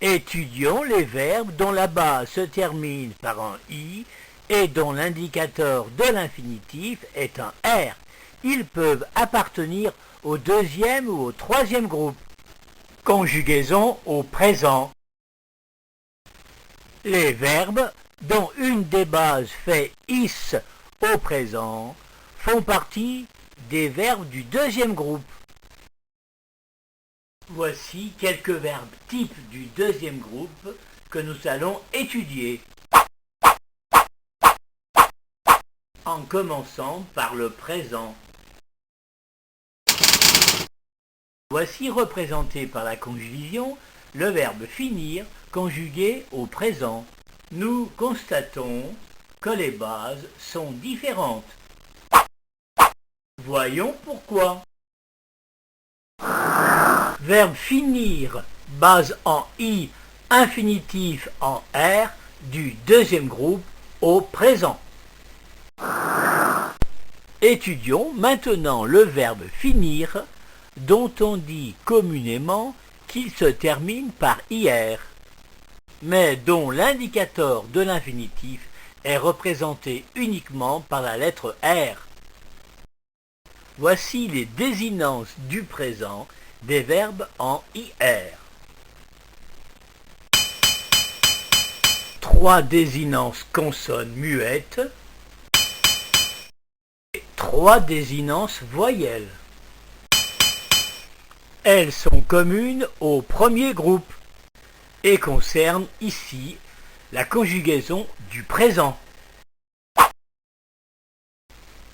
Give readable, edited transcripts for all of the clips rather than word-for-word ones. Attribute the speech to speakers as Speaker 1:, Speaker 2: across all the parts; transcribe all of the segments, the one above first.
Speaker 1: Étudions les verbes dont la base se termine par un i et dont l'indicateur de l'infinitif est un r. Ils peuvent appartenir au deuxième ou au troisième groupe. Conjugaison au présent. Les verbes dont une des bases fait is au présent font partie des verbes du deuxième groupe. Voici quelques verbes types du deuxième groupe que nous allons étudier. En commençant par le présent. Voici représenté par la conjugaison le verbe finir conjugué au présent. Nous constatons que les bases sont différentes. Voyons pourquoi. Verbe finir, base en i, infinitif en r, du deuxième groupe au présent. Étudions maintenant le verbe finir, dont on dit communément qu'il se termine par ir, mais dont l'indicateur de l'infinitif est représenté uniquement par la lettre R. Voici les désinences du présent des verbes en IR. 3 désinences consonnes muettes et 3 désinences voyelles. Elles sont communes au premier groupe et concernent ici la conjugaison du présent.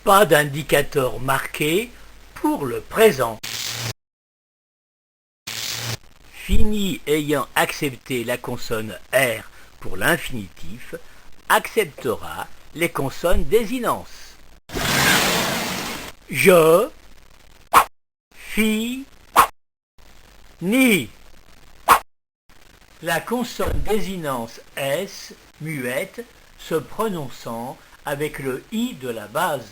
Speaker 1: Pas d'indicateur marqué pour le présent. Fini ayant accepté la consonne R pour l'infinitif, acceptera les consonnes désinences. Je, fi, ni. La consonne désinence S, muette, se prononçant avec le I de la base.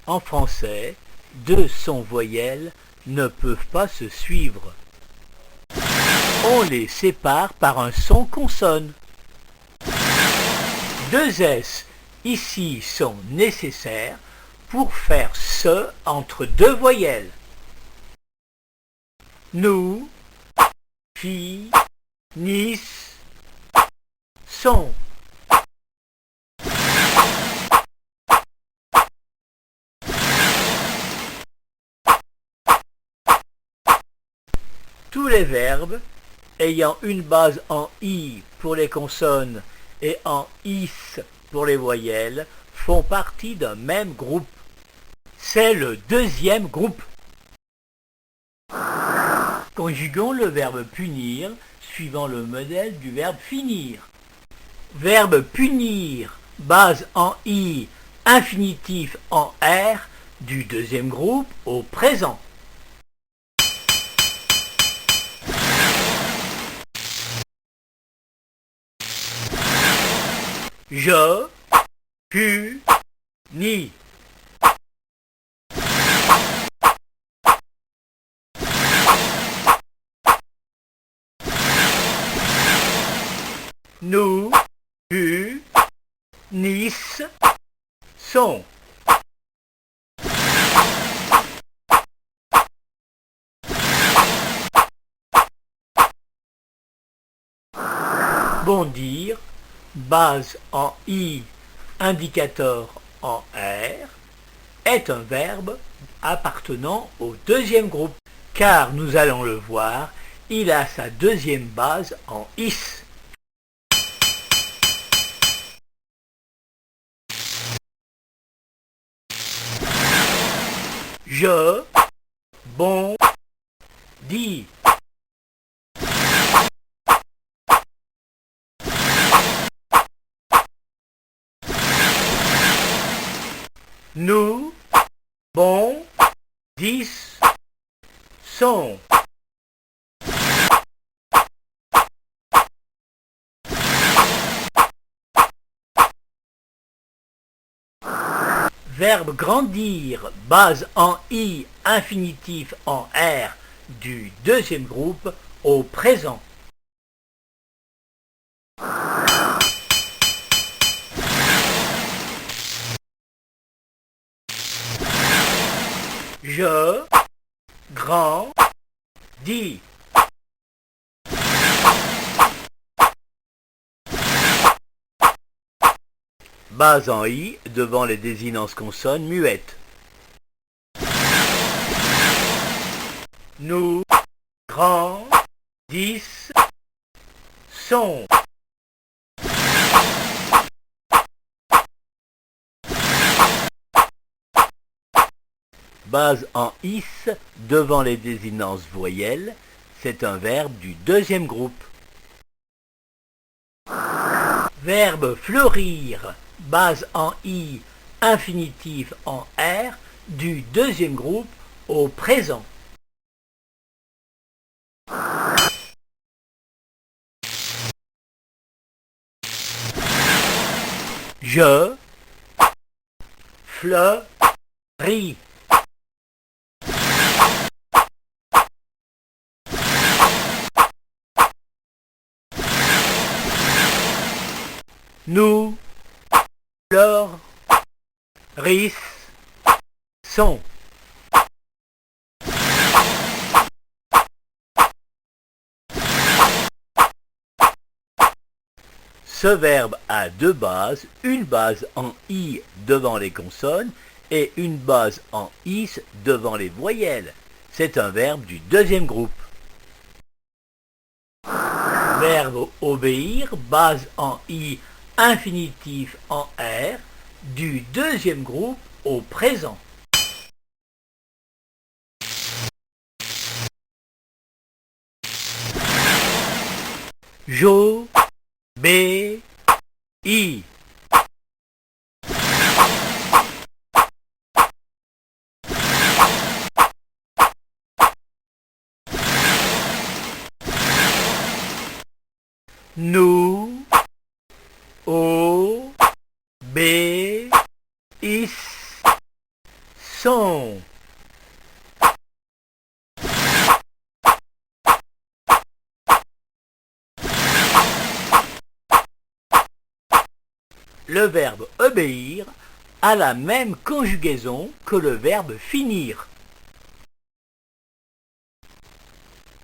Speaker 1: En français, deux sons voyelles ne peuvent pas se suivre. On les sépare par un son consonne. 2 S ici sont nécessaires pour faire ce entre deux voyelles. Nous, fi, nis, son. Tous les verbes ayant une base en i pour les consonnes et en is pour les voyelles font partie d'un même groupe. C'est le deuxième groupe. Conjuguons le verbe punir suivant le modèle du verbe finir. Verbe punir, base en i, infinitif en r, du deuxième groupe au présent. Je, pu, ni. Nous, pu, nis, sont. Bondir, base en i, indicateur en r, est un verbe appartenant au deuxième groupe, car nous allons le voir, il a sa deuxième base en is. Je, bon, dis. Nous, bon, dix, sont. Verbe grandir, base en I, infinitif en R, du deuxième groupe au présent. Je grandis. Base en I devant les désinences consonnes muettes. Nous grandissons. Base en is devant les désinences voyelles, c'est un verbe du deuxième groupe. Verbe fleurir, base en i, infinitif en R, du deuxième groupe au présent. Je fleuris. Nous fleurissons. Ce verbe a deux bases, une base en i devant les consonnes et une base en is devant les voyelles. C'est un verbe du deuxième groupe. Verbe obéir, base en i, infinitif en R, du deuxième groupe au présent. J'obéis. Nous obéissons. Le verbe obéir a la même conjugaison que le verbe finir.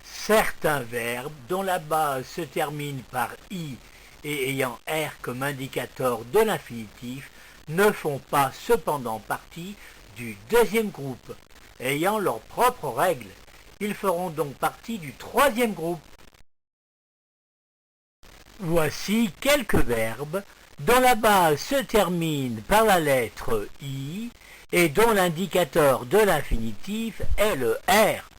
Speaker 1: Certains verbes dont la base se termine par i et ayant R comme indicateur de l'infinitif ne font pas cependant partie du deuxième groupe, ayant leurs propres règles. Ils feront donc partie du troisième groupe. Voici quelques verbes dont la base se termine par la lettre I et dont l'indicateur de l'infinitif est le R.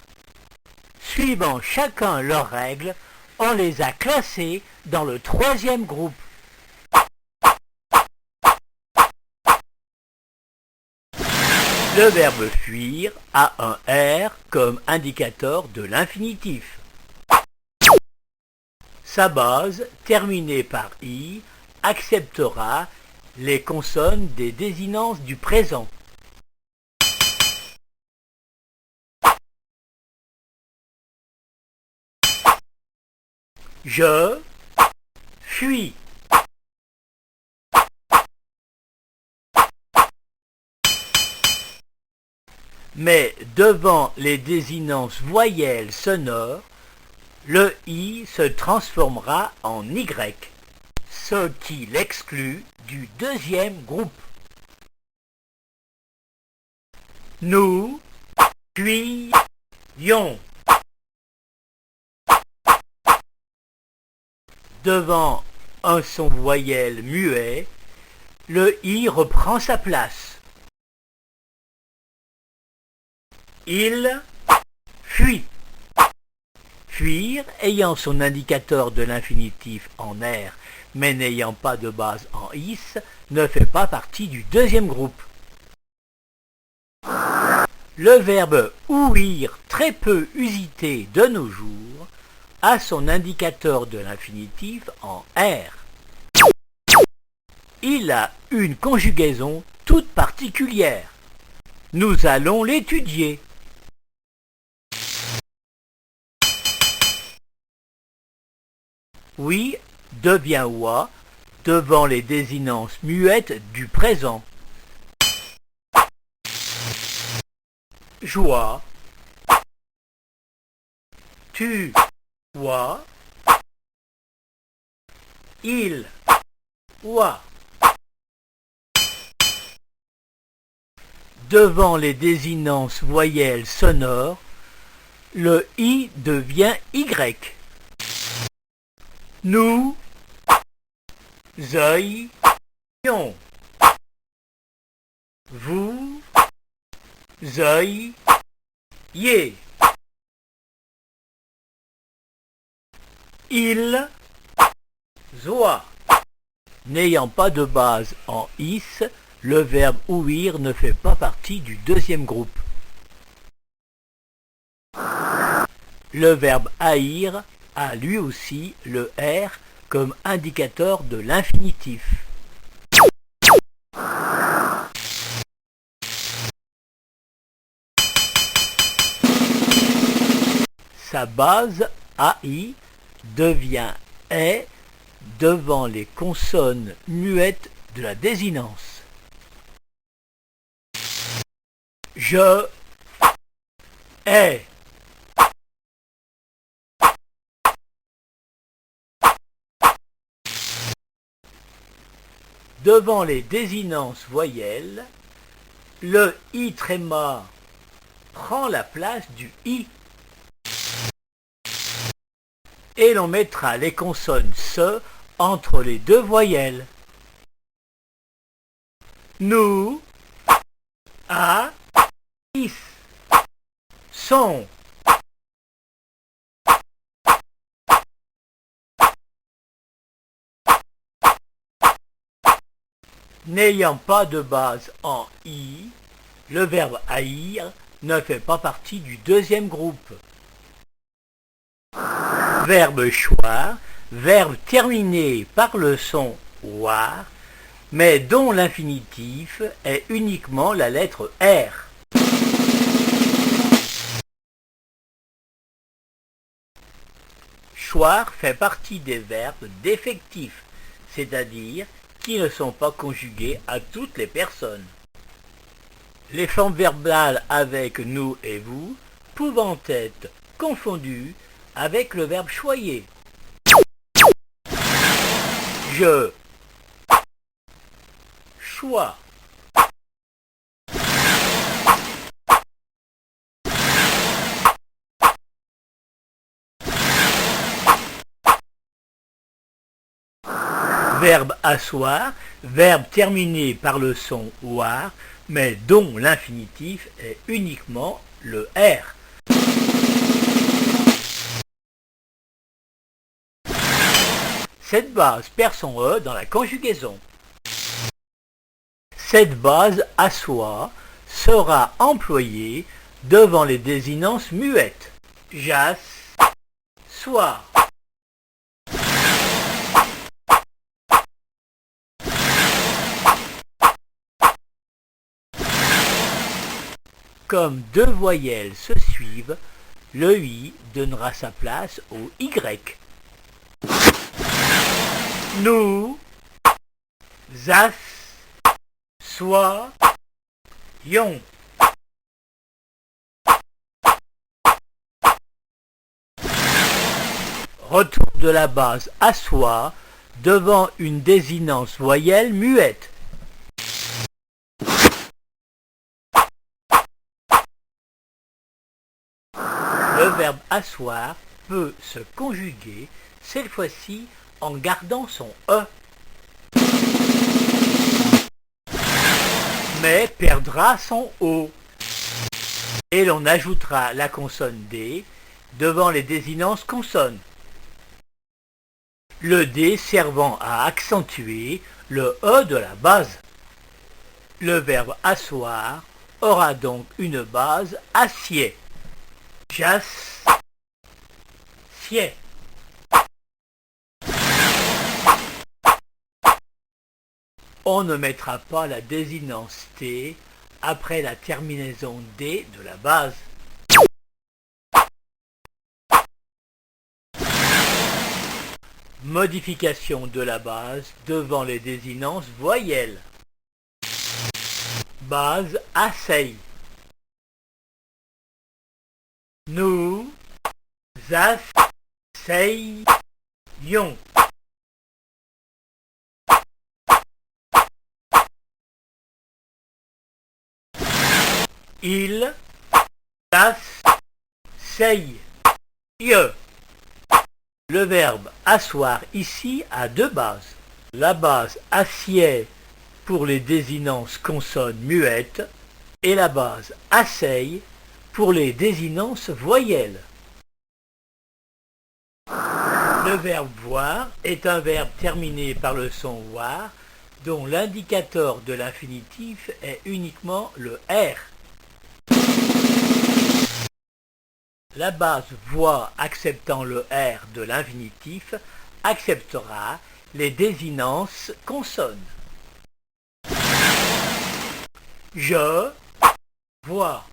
Speaker 1: Suivant chacun leurs règles, on les a classés dans le troisième groupe. Le verbe fuir a un R comme indicateur de l'infinitif. Sa base, terminée par I, acceptera les consonnes des désinences du présent. Je fuis. Mais devant les désinences voyelles sonores, le I se transformera en Y, ce qui l'exclut du deuxième groupe. Nous fuyions. Devant un son voyelle muet, le I reprend sa place. Il fuit. Fuir, ayant son indicateur de l'infinitif en R, mais n'ayant pas de base en is, ne fait pas partie du deuxième groupe. Le verbe ouïr, très peu usité de nos jours, a son indicateur de l'infinitif en R. Il a une conjugaison toute particulière. Nous allons l'étudier. Oui devient oie devant les désinences muettes du présent. Joie, tu, oie, il, oie. Devant les désinences voyelles sonores, le i devient y. Nous oeillions. Vous oeilliez. Il oie. N'ayant pas de base en is, le verbe ouïr ne fait pas partie du deuxième groupe. Le verbe haïr a lui aussi le R comme indicateur de l'infinitif. Sa base AI devient est devant les consonnes muettes de la désinence. Je ai. Devant les désinences voyelles, le i tréma prend la place du i. Et l'on mettra les consonnes se entre les deux voyelles. Nous, a, is, sont. N'ayant pas de base en i, le verbe haïr ne fait pas partie du deuxième groupe. Verbe choir, verbe terminé par le son oir, mais dont l'infinitif est uniquement la lettre R. Choir fait partie des verbes défectifs, c'est-à-dire qui ne sont pas conjugués à toutes les personnes. Les formes verbales avec nous et vous pouvant être confondues avec le verbe choyer. Je choix. Verbe asseoir, verbe terminé par le son oir, mais dont l'infinitif est uniquement le R. Cette base perd son E dans la conjugaison. Cette base asseoir sera employée devant les désinences muettes. Jas, soir. Comme deux voyelles se suivent, le i donnera sa place au y. Nous, as, soyons. Retour de la base asseoir devant une désinence voyelle muette. Le verbe asseoir peut se conjuguer, cette fois-ci en gardant son E, mais perdra son O. Et l'on ajoutera la consonne D devant les désinences consonnes. Le D servant à accentuer le E de la base. Le verbe asseoir aura donc une base acier. Jas, sied. On ne mettra pas la désinence T après la terminaison D de la base. Modification de la base devant les désinences voyelles. Base assey. Nous asseyons. Il asseye. Le verbe asseoir ici a deux bases. La base assied pour les désinences consonnes muettes et la base assey pour les désinences voyelles. Le verbe voir est un verbe terminé par le son voir dont l'indicateur de l'infinitif est uniquement le R. La base voix acceptant le R de l'infinitif acceptera les désinences consonnes. Je vois.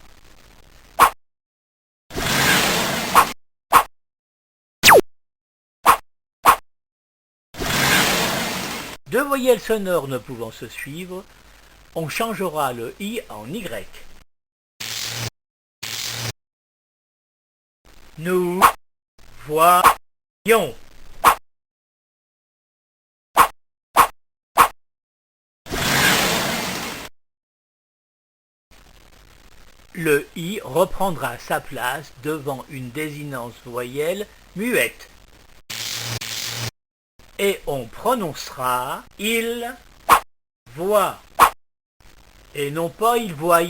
Speaker 1: Deux voyelles sonores ne pouvant se suivre, on changera le I en Y. Nous voyons. Le I reprendra sa place devant une désinence voyelle muette. Et on prononcera il voit et non pas il voie.